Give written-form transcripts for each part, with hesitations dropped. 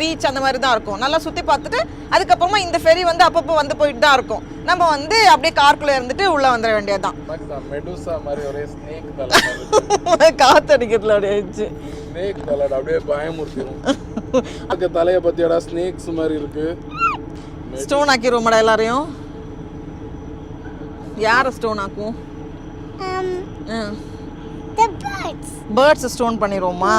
Beach அந்த மாதிரி தான் இருக்கும். நல்லா சுற்றி பார்த்துட்டு அதுக்கப்புறமா இந்த ஃபெரி வந்து அப்பப்போ வந்து போயிட்டு தான் இருக்கும். நம்ம வந்து அப்படியே கார்க்குள்ளே இருந்துட்டு உள்ளே வந்துட வேண்டியதுதான். மெடுசா மாதிரி ஒரே ஸ்னேக் தலை காத்தடிக்கிறதுல அப்படியே ஆயிடுச்சு. ஸ்னேக் தலை அப்படியே பயமுறுத்திடும். அதுக்கு தலையை பற்றியோட ஸ்னேக்ஸ் மாதிரி இருக்கு. ஸ்டோன் ஆக்கிடுவோம்டா எல்லாரையும். யாரை ஸ்டோன் ஆக்கும்? பேர்ட்ஸ் ஸ்டோன் பண்ணிடுவோமா?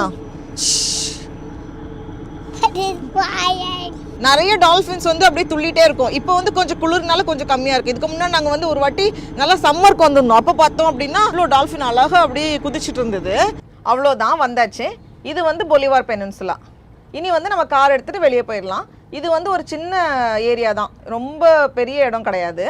நிறைய டால்ஃபின்ஸ் வந்து அப்படியே துள்ளிட்டே இருக்கும். இப்போ வந்து கொஞ்சம் குளிர்னால கொஞ்சம் கம்மியாக இருக்குது. இதுக்கு முன்னாடி நாங்கள் வந்து ஒரு வாட்டி நல்லா சம்மருக்கு வந்திருந்தோம். அப்போ பார்த்தோம் அப்படின்னா அவ்வளோ டால்ஃபின் அழகாக அப்படியே குதிச்சுட்டு இருந்தது. அவ்வளோதான், வந்தாச்சு. இது வந்து பொலிவார் பெனின்சுலா. இனி வந்து நம்ம கார் எடுத்துகிட்டு வெளியே போயிடலாம். இது வந்து ஒரு சின்ன ஏரியா தான், ரொம்ப பெரிய இடம் கிடையாது.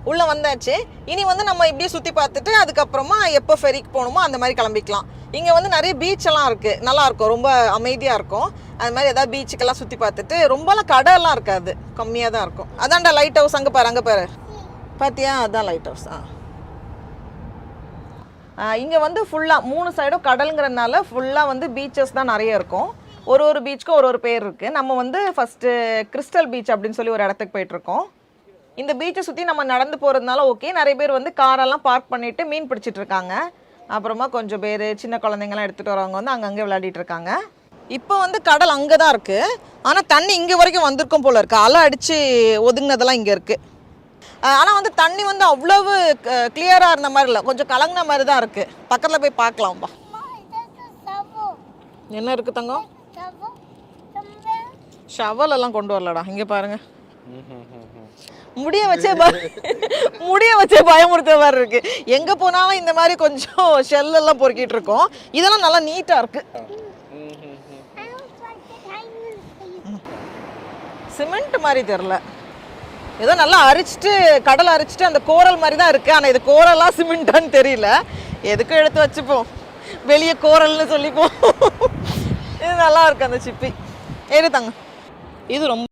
உள்ளே வந்தாச்சு. இனி வந்து நம்ம இப்படியே சுற்றி பார்த்துட்டு அதுக்கப்புறமா எப்போ ஃபெரிக்கு போகணுமோ அந்த மாதிரி கிளம்பிக்கலாம். இங்கே வந்து நிறைய பீச்செல்லாம் இருக்குது, நல்லாயிருக்கும், ரொம்ப அமைதியாக இருக்கும். அது மாதிரி ஏதாவது பீச்சுக்கெல்லாம் சுற்றி பார்த்துட்டு ரொம்பலாம் கடையெல்லாம் இருக்காது, கம்மியாக தான் இருக்கும். அதான்டா லைட் ஹவுஸ், அங்கே பாரு, அங்கே பாரு, பார்த்தியா? அதுதான் லைட் ஹவுஸ். இங்கே வந்து ஃபுல்லாக 3 சைடும் கடலுங்கிறதுனால ஃபுல்லாக வந்து பீச்சஸ் தான் நிறைய இருக்கும். ஒரு பீச்சுக்கும் ஒரு பேர் இருக்குது. நம்ம வந்து ஃபஸ்ட்டு கிறிஸ்டல் பீச் அப்படின்னு சொல்லி ஒரு இடத்துக்கு போயிட்டுருக்கோம். இந்த பீச்சை சுற்றி நம்ம நடந்து போகிறதுனால ஓகே. நிறைய பேர் வந்து காரெல்லாம் பார்க் பண்ணிவிட்டு மீன் பிடிச்சிட்டு இருக்காங்க. அப்புறமா கொஞ்சம் பேர் சின்ன குழந்தைங்கலாம் எடுத்துகிட்டு வரவங்க வந்து அங்கங்கே விளையாடிட்டு இருக்காங்க. இப்போ வந்து கடல் அங்கே தான் இருக்குது, ஆனால் தண்ணி இங்கே வரைக்கும் வந்திருக்கும் போல் இருக்குது. அலை அடித்து ஒதுங்கினதெல்லாம் இங்கே இருக்குது. ஆனால் வந்து தண்ணி வந்து அவ்வளவு கிளியராக இருந்த மாதிரி இல்லை, கொஞ்சம் கலங்கின மாதிரி தான் இருக்குது. பக்கத்தில் போய் பார்க்கலாம்பா. என்ன இருக்குது தங்கம்? ஷவல் எல்லாம் கொண்டு வரலடா, இங்கே பாருங்கள். முடிய வச்சே பயமுறுத்த மாதிரி இருக்கு. எங்க போனாலும் இந்த மாதிரி கொஞ்சம் ஷெல் எல்லாம் பொறுக்கிட்டு இருக்கோம். இதெல்லாம் நல்லா நீட்டா இருக்கு. சிமெண்ட் மாதிரி தெரியல, ஏதோ நல்லா அரிச்சிட்டு கடல் அரிச்சிட்டு அந்த கோரல் மாதிரி தான் இருக்கு. ஆனா இது கோரலா சிமெண்டான்னு தெரியல. எதுக்கும் எடுத்து வச்சுப்போம், வெளியே கோரல்னு சொல்லிப்போம். இது நல்லா இருக்கு அந்த சிப்பி. ஏறு தங்க. இது ரொம்ப